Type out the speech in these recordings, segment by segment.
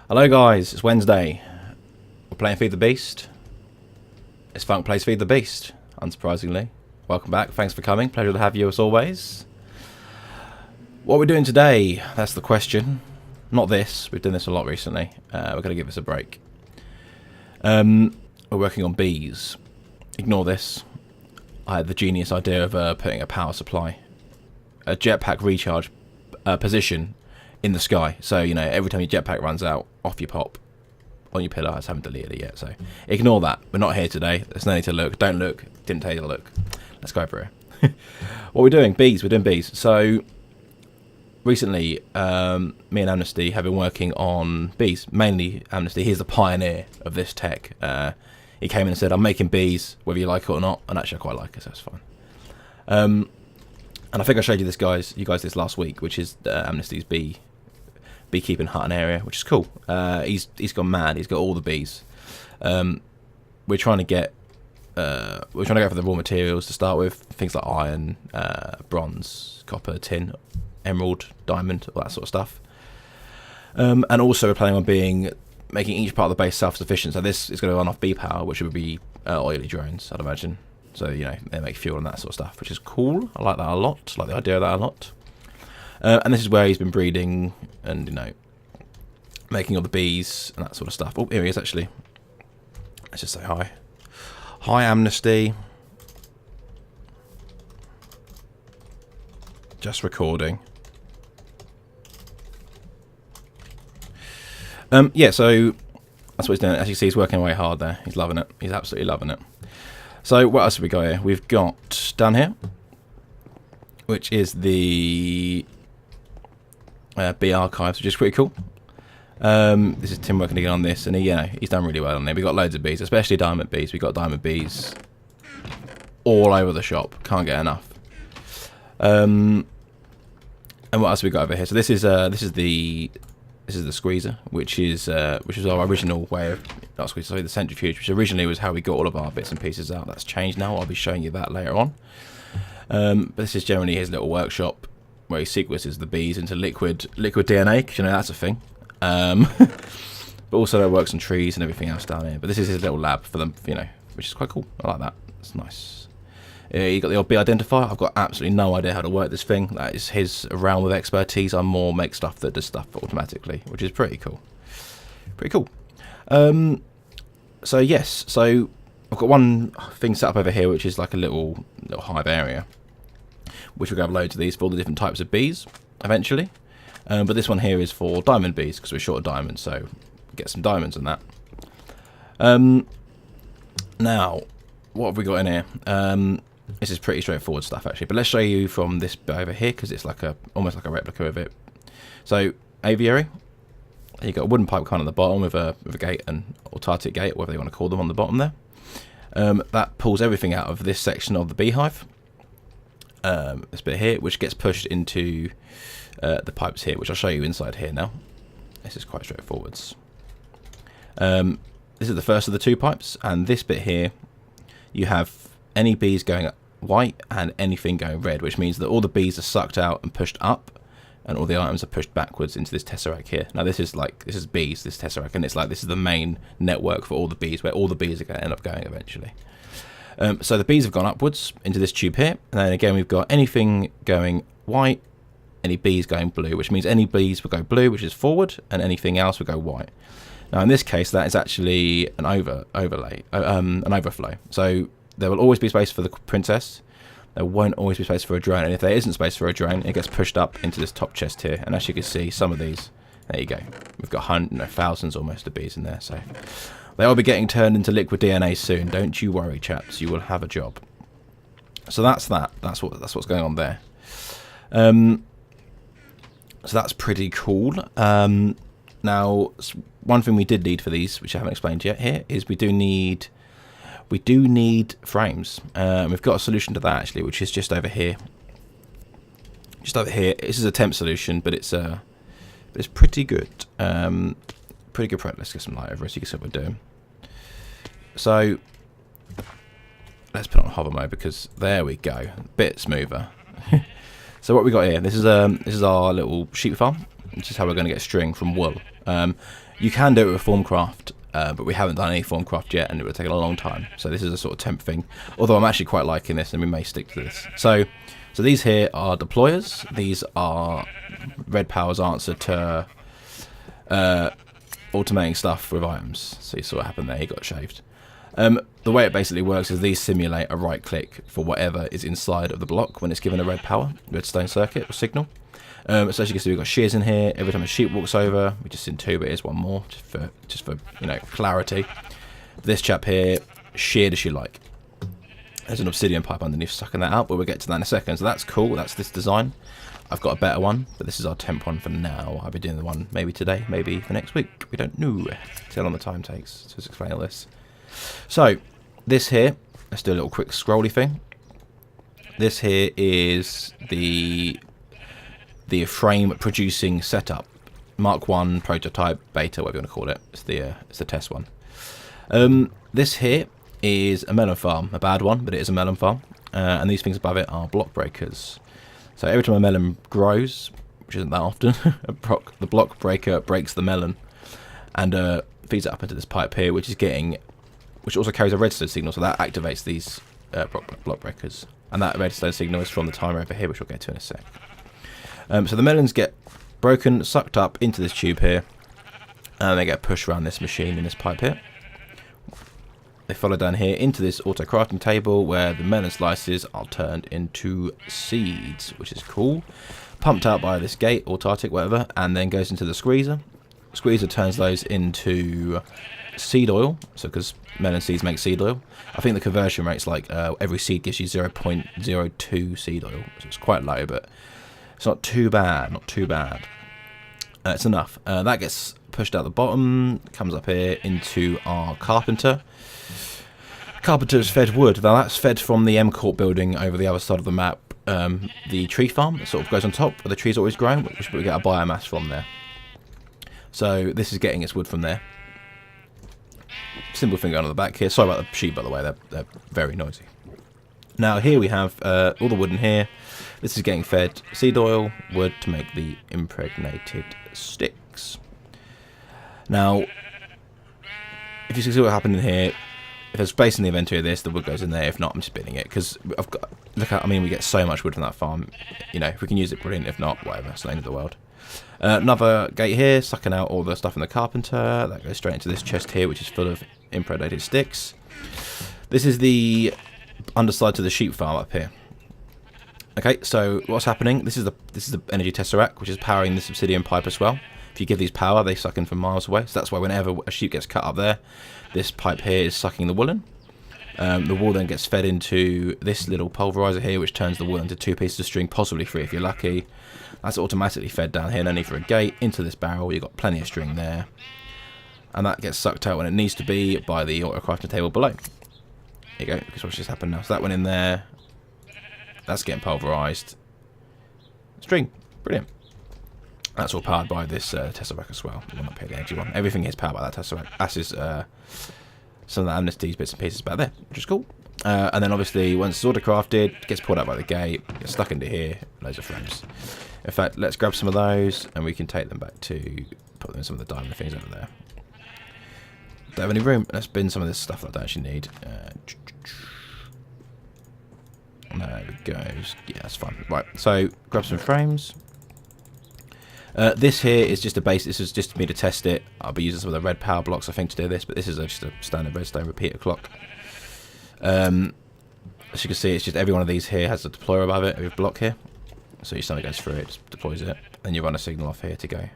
Hello guys, it's Wednesday. We're playing Feed the Beast. It's Funk plays Feed the Beast, unsurprisingly. Welcome back, thanks for coming. Pleasure to have you as always. What are we doing today? That's the question. Not this, we've done this a lot recently. We're going to give this a break. We're working on bees. Ignore this. I had the genius idea of putting a power supply, a jetpack recharge position in the sky. So, you know, every time your jetpack runs out, off you pop on your pillar. I just haven't deleted it yet, so ignore that. We're not here today. There's no need to look. Don't look. Didn't tell you to look. Let's go over here. What are we doing? Bees. We're doing bees. So, recently, me and Amnesty have been working on bees. Mainly Amnesty. He's the pioneer of this tech. He came in and said, I'm making bees, whether you like it or not. And actually, I quite like it, so that's fine. And I think I showed you guys this last week, which is Amnesty's beekeeping hut and area, which is cool. He's gone mad. He's got all the bees. We're trying to go for the raw materials to start with, things like iron, bronze, copper, tin, emerald, diamond, all that sort of stuff. And also we're planning on making each part of the base self-sufficient. So this is going to run off bee power, which would be oily drones, I'd imagine. So, you know, they make fuel and that sort of stuff, which is cool. I like that a lot. I like the idea of that a lot. And this is where he's been breeding and, you know, making all the bees and that sort of stuff. Oh, here he is, actually. Let's just say hi. Hi, Amnesty. Just recording. Yeah, so that's what he's doing. As you see, he's working away hard there. He's loving it. He's absolutely loving it. So what else have we got here? We've got down here, which is the bee archives, which is pretty cool. This is Tim working again on this, and he's done really well on there. We've got loads of bees, especially diamond bees. We've got diamond bees all over the shop. Can't get enough. And what else have we got over here? So this is the squeezer, which is our original way of not squeezer, sorry, the centrifuge, which originally was how we got all of our bits and pieces out. That's changed now. I'll be showing you that later on. But this is generally his little workshop where he sequences the bees into liquid DNA, because you know that's a thing. But also there works on trees and everything else down here. But this is his little lab for them, you know, which is quite cool. I like that. It's nice. You got the old bee identifier. I've got absolutely no idea how to work this thing. That is his realm of expertise. I more make stuff that does stuff automatically, which is pretty cool. Pretty cool. So yes, so I've got one thing set up over here, which is like a little hive area, which we're going to have loads of these for all the different types of bees eventually. But this one here is for diamond bees because we're short of diamonds, so get some diamonds on that. Now, what have we got in here? This is pretty straightforward stuff actually, but let's show you from this bit over here because it's like almost like a replica of it. So aviary, you've got a wooden pipe kind of at the bottom with a gate and autartic gate, whatever you want to call them, on the bottom there. That pulls everything out of this section of the beehive. This bit here, which gets pushed into the pipes here, which I'll show you inside here now. This is quite straightforward. This is the first of the two pipes, and this bit here, you have any bees going white and anything going red, which means that all the bees are sucked out and pushed up, and all the items are pushed backwards into this tesseract here. Now this is bees, this tesseract, and it's like this is the main network for all the bees, where all the bees are going to end up going eventually. So the bees have gone upwards into this tube here, and then again we've got anything going white, any bees going blue, which means any bees will go blue, which is forward, and anything else will go white. Now in this case, that is actually an overflow. So there will always be space for the princess. There won't always be space for a drone, and if there isn't space for a drone, it gets pushed up into this top chest here. And as you can see, some of these, there you go. We've got thousands almost of bees in there, so they will be getting turned into liquid DNA soon. Don't you worry, chaps. You will have a job. So that's that. That's what's going on there. So that's pretty cool. Now, one thing we did need for these, which I haven't explained yet here, is we do need frames. We've got a solution to that actually, which is just over here. Just over here. This is a temp solution, but it's pretty good. Pretty good product. Let's get some light over it so you can see what we're doing. So let's put on hover mode because there we go, bit smoother. So what we got here? This is our little sheep farm. which is how we're going to get string from wool. You can do it with Phunkcraft, but we haven't done any Phunkcraft yet, and it would take a long time. So this is a sort of temp thing. Although I'm actually quite liking this, and we may stick to this. So these here are deployers. These are Red Power's answer to automating stuff with items. So you saw what happened there. He got shaved. The way it basically works is these simulate a right click for whatever is inside of the block when it's given a red power, redstone circuit or signal. So as you can see, we've got shears in here. Every time a sheep walks over, we just seen 2, but here's one more just for you know, clarity. This chap here, sheared as you like. There's an obsidian pipe underneath sucking that out, but we'll get to that in a second. So that's cool. That's this design. I've got a better one, but this is our temp one for now. I'll be doing the one maybe today, maybe for next week. We don't know. See how long the time takes to explain all this. So this here, let's do a little quick scrolly thing. This here is the frame producing setup, Mark 1 prototype beta, whatever you want to call it. It's the test one. This here is a melon farm, a bad one, but it is a melon farm. And these things above it are block breakers. So every time a melon grows, which isn't that often, the block breaker breaks the melon and feeds it up into this pipe here, which also carries a redstone signal, so that activates these block breakers. And that redstone signal is from the timer over here, which we'll get to in a sec. So the melons get broken, sucked up into this tube here, and they get pushed around this machine in this pipe here. They follow down here into this auto crafting table where the melon slices are turned into seeds, which is cool. Pumped out by this gate or tartic, whatever, and then goes into the squeezer. Squeezer turns those into seed oil, so because melon seeds make seed oil. I think the conversion rate's like every seed gives you 0.02 seed oil, so it's quite low, but it's not too bad, not too bad. It's enough. That gets pushed out the bottom, comes up here into our carpenter. Carpenter's fed wood. Now that's fed from the M Court building over the other side of the map. The tree farm that sort of goes on top where the trees always grow, which we get a biomass from there. So this is getting its wood from there. Simple thing going on the back here. Sorry about the sheep, by the way. They're very noisy. Now here we have all the wood in here. This is getting fed seed oil, wood to make the impregnated sticks. Now, if you see what happened in here, if there's space in the inventory of this, the wood goes in there. If not, I'm spinning it because I've got. Look at, I mean, we get so much wood from that farm. You know, if we can use it, brilliant. If not, whatever. It's the end of the world. Another gate here, sucking out all the stuff in the carpenter. That goes straight into this chest here, which is full of impregnated sticks. This is the underside to the sheep farm up here. Okay, so what's happening? This is the energy tesseract, which is powering this obsidian pipe as well. If you give these power, they suck in from miles away. So that's why whenever a sheep gets cut up there, this pipe here is sucking the wool in. The wool then gets fed into this little pulverizer here, which turns the wool into 2 pieces of string, possibly 3 if you're lucky. That's automatically fed down here, no need for a gate, into this barrel. You've got plenty of string there. And that gets sucked out when it needs to be by the auto crafting table below. There you go, because what's just happened now. So that went in there. That's getting pulverized. String, brilliant. That's all powered by this tesseract as well. The one up here, the energy one. Everything is powered by that tesseract. That's just some of the amnesties, bits and pieces back there, which is cool. And then obviously once it's auto crafted, it gets pulled out by the gate, gets stuck into here, loads of frames. In fact, let's grab some of those and we can take them back to put them in some of the diamond things over there. Don't have any room. Let's bin some of this stuff that I don't actually need. There we go. Yeah, that's fine. Right, so grab some frames. This here is just a base. This is just me to test it. I'll be using some of the red power blocks, I think, to do this, but this is just a standard redstone repeater clock. As you can see, it's just every one of these here has a deployer above it, every block here. So each time it goes through it, just deploys it. Then you run a signal off here to go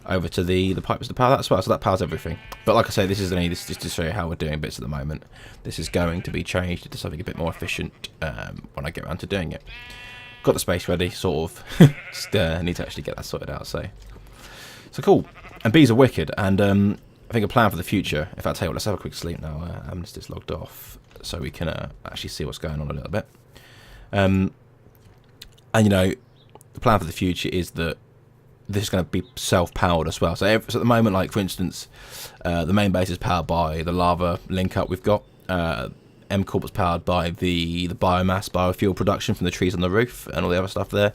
over to the pipes to power that as well. So that powers everything. But like I say, this is just to show you how we're doing bits at the moment. This is going to be changed into something a bit more efficient when I get around to doing it. Got the space ready, sort of. Just need to actually get that sorted out. So cool. And bees are wicked. And I think a plan for the future. If I tell you what, let's have a quick sleep now. Amnesty's logged off, so we can actually see what's going on a little bit. And you know, the plan for the future is that this is going to be self-powered as well. So at the moment, like for instance, the main base is powered by the lava link up we've got. M Corp was powered by the biomass, biofuel production from the trees on the roof and all the other stuff there.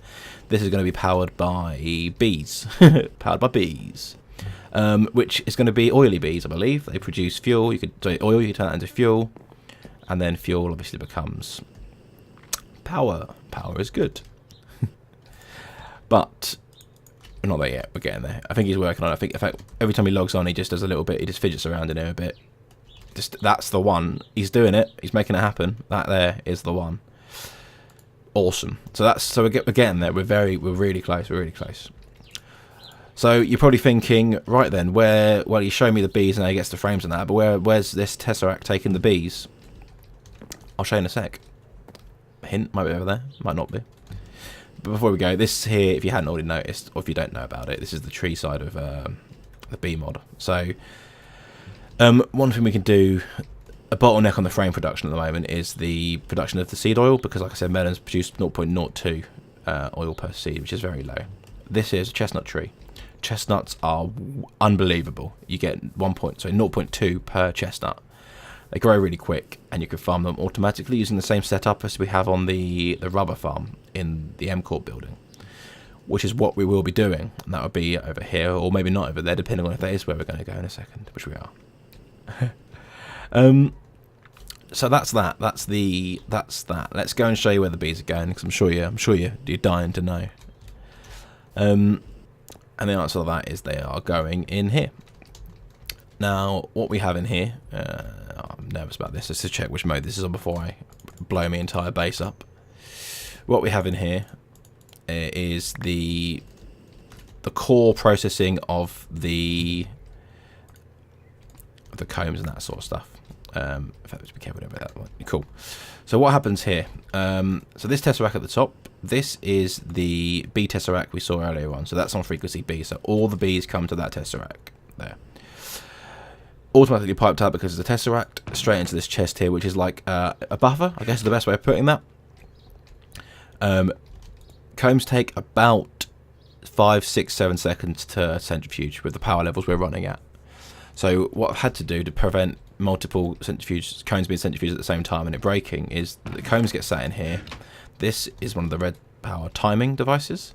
This is going to be powered by bees. Powered by bees. Which is going to be oily bees, I believe. They produce fuel. You could do oil, you turn that into fuel. And then fuel obviously becomes power. Power is good. But we're not there yet. We're getting there. I think he's working on it. I think, in fact, every time he logs on, he just does a little bit. He just fidgets around in here a bit. That's the one. He's doing it. He's making it happen. That there is the one. Awesome. So we're getting there. We're really close. We're really close. So you're probably thinking, right then, well, you show me the bees and how he gets the frames and that, but where's this Tesseract taking the bees? I'll show you in a sec. Hint, might be over there, might not be. But before we go, this here, if you hadn't already noticed, or if you don't know about it, this is the tree side of the bee mod. So one thing we can do, a bottleneck on the frame production at the moment is the production of the seed oil, because like I said, melons produce 0.02 oil per seed, which is very low. This is a chestnut tree. Chestnuts are unbelievable. You get 0.2 per chestnut. They grow really quick, and you can farm them automatically using the same setup as we have on the rubber farm in the M Corp building, which is what we will be doing. And that would be over here, or maybe not over there, depending on if that is where we're going to go in a second, which we are. So that's that. That's that. Let's go and show you where the bees are going, because I'm sure you're dying to know. And the answer to that is they are going in here. Now, what we have in here, I'm nervous about this, just to check which mode this is on before I blow my entire base up. What we have in here is the core processing of the combs and that sort of stuff. In fact, let's be careful about that one. Cool. So what happens here? So this Tesseract at the top, this is the bee Tesseract we saw earlier on. So that's on frequency B. So all the bees come to that Tesseract there. Automatically piped out because of the Tesseract straight into this chest here, which is like a buffer, I guess is the best way of putting that. Combs take about 5, 6, 7 seconds to centrifuge with the power levels we're running at. So what I've had to do to prevent multiple combs being centrifuged at the same time and it breaking is the combs get sat in here. This is one of the red power timer devices,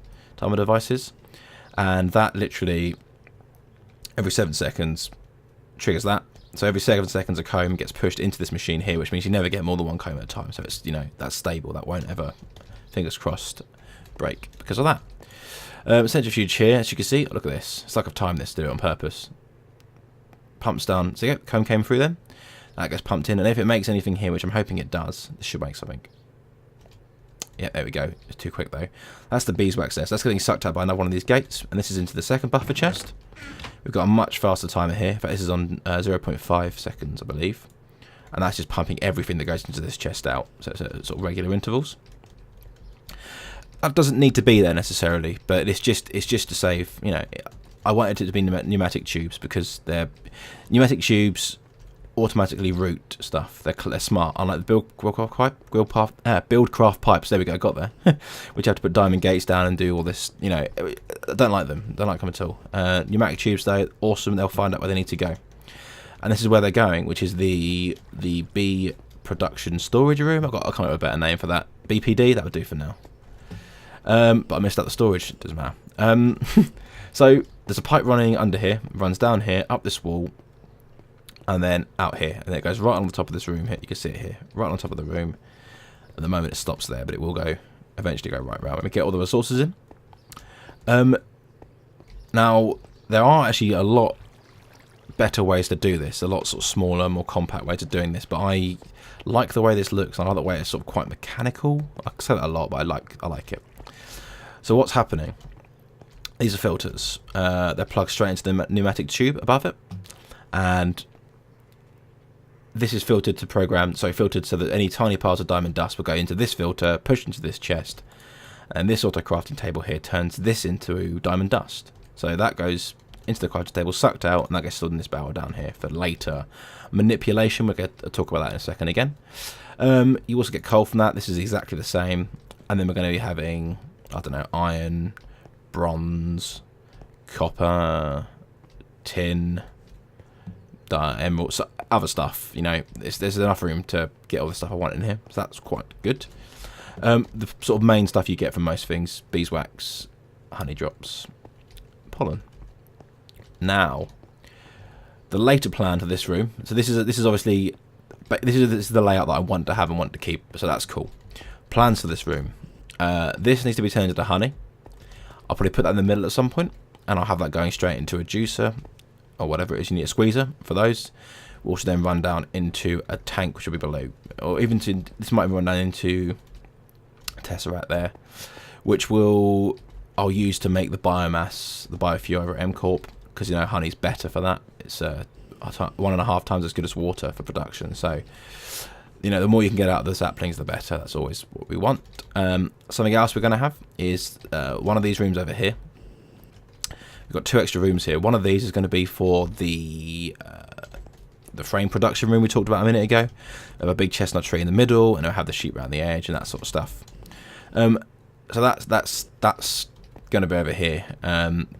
and that literally every 7 seconds triggers that. So every 7 seconds a comb gets pushed into this machine here, which means you never get more than one comb at a time. So it's, that's stable. That won't ever, fingers crossed, break because of that. Centrifuge here, as you can see, look at this. It's like I've timed this to do it on purpose. Pumps down. So yeah, comb came through then. That gets pumped in, and if it makes anything here, which I'm hoping it does, this should make something. Yeah, there we go. It's too quick though. That's the beeswax there. So that's getting sucked out by another one of these gates, and this is into the second buffer chest. We've got a much faster timer here. In fact, this is on 0.5 seconds, I believe, and that's just pumping everything that goes into this chest out. So it's at sort of regular intervals. That doesn't need to be there necessarily, but it's just to save. I wanted it to be pneumatic tubes because pneumatic tubes automatically route stuff. They're smart, unlike the Buildcraft pipes. There we go, got there. Which you have to put diamond gates down and do all this. I don't like them. Don't like them at all. Pneumatic tubes, though, awesome. They'll find out where they need to go, and this is where they're going, which is the bee production storage room. I've got a kind of a better name for that. BPD, that would do for now. But I missed out the storage. It doesn't matter. So there's a pipe running under here, runs down here, up this wall, and then out here, and then it goes right on the top of this room here. You can see it here, right on top of the room. At the moment it stops there, but it will eventually go right round when we get all the resources in. Now there are actually a lot better ways to do this, a lot sort of smaller, more compact ways of doing this, but I like the way this looks. I like the way it's sort of quite mechanical. I say that a lot, but I like it. So what's happening? These are filters. They're plugged straight into the pneumatic tube above it, and this is filtered so that any tiny parts of diamond dust will go into this filter, pushed into this chest, and this auto crafting table here turns this into diamond dust. So that goes into the crafting table, sucked out, and that gets stored in this barrel down here for later manipulation. We'll talk about that in a second again. You also get coal from that. This is exactly the same, and then we're going to be having, I don't know, iron, bronze, copper, tin, emerald. So other stuff. You know, there's enough room to get all the stuff I want in here, so that's quite good. The sort of main stuff you get from most things: beeswax, honey drops, pollen. Now, the later plan for this room. So this is obviously, but this is the layout that I want to have and want to keep. So that's cool. Plans for this room. This needs to be turned into honey. I'll probably put that in the middle at some point, and I'll have that going straight into a juicer or whatever it is you need a squeezer for those. We'll also then run down into a tank which will be below, or even to this might run down into a tesseract there, which I'll use to make the biomass, the biofuel over at M Corp, because you know honey's better for that. It's 1.5 times as good as water for production. So you know, the more you can get out of the saplings, the better. That's always what we want. Something else we're going to have is one of these rooms over here. We've got 2 extra rooms here. One of these is going to be for the frame production room we talked about a minute ago. We have a big chestnut tree in the middle, and it'll have the sheep around the edge and that sort of stuff. So that's going to be over here.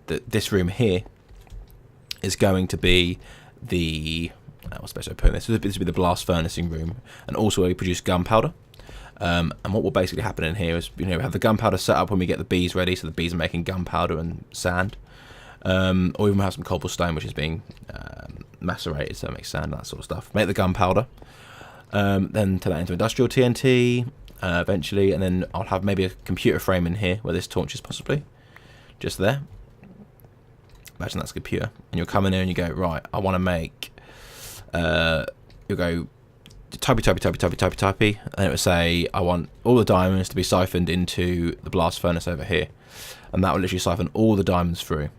This room here is going to be the what's the best way of putting this? This will be the blast furnacing room, and also where we produce gunpowder. And what will basically happen in here is, you know, we have the gunpowder set up when we get the bees ready, so the bees are making gunpowder and sand, or even have some cobblestone which is being macerated, so it makes sand and that sort of stuff. Make the gunpowder, then turn that into industrial TNT eventually, and then I'll have maybe a computer frame in here where this torch is possibly just there. Imagine that's a computer, and you'll come in here and you go, right, I want to make. You'll go typey, and it will say I want all the diamonds to be siphoned into the blast furnace over here, and that will literally siphon all the diamonds through,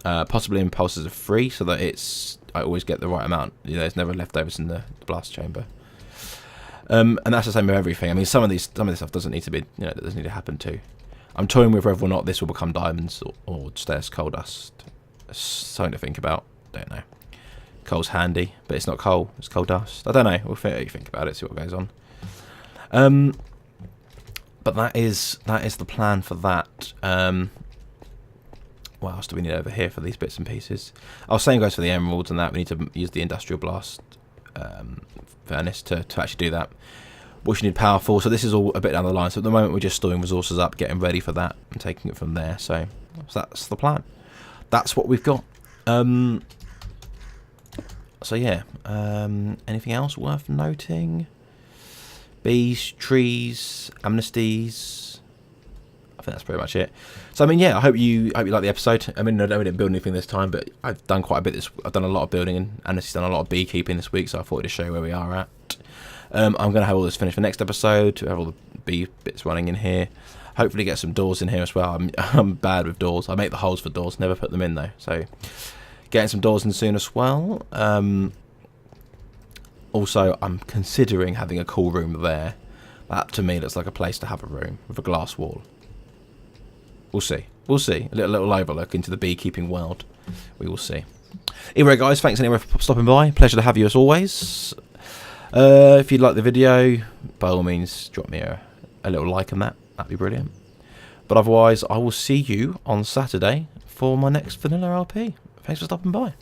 possibly in pulses of 3, so that I always get the right amount. You know, there's never leftovers in the blast chamber. And that's the same with everything. I mean, some of this stuff doesn't need to be, you know, that doesn't need to happen too. I'm toying with whether or not this will become diamonds or stay as coal dust. It's something to think about. Don't know. Coal's handy, but it's not coal. It's coal dust. I don't know. We'll think about it. See what goes on. But that is the plan for that. What else do we need over here for these bits and pieces? Oh, same goes for the emeralds and that. We need to use the industrial blast furnace to actually do that. Which you need power for. So this is all a bit down the line. So at the moment we're just storing resources up, getting ready for that, and taking it from there. So that's the plan. That's what we've got. So yeah, anything else worth noting? Bees, trees, amnesties. I think that's pretty much it. So I mean, yeah, I hope you like the episode. I mean, I didn't build anything this time, but I've done quite a bit. I've done a lot of building, and Amnesty's done a lot of beekeeping this week. So I thought to show you where we are at. I'm going to have all this finished for next episode. To have all the bee bits running in here. Hopefully get some doors in here as well. I'm bad with doors. I make the holes for doors, never put them in though. So getting some doors in soon as well. Also, I'm considering having a cool room there. That to me looks like a place to have a room with a glass wall. We'll see. We'll see. A little overlook into the beekeeping world. We will see. Anyway, guys, thanks anyway for stopping by. Pleasure to have you as always. If you'd like the video, by all means, drop me a little like on that. That'd be brilliant. But otherwise, I will see you on Saturday for my next Vanilla RP. Thanks for stopping by.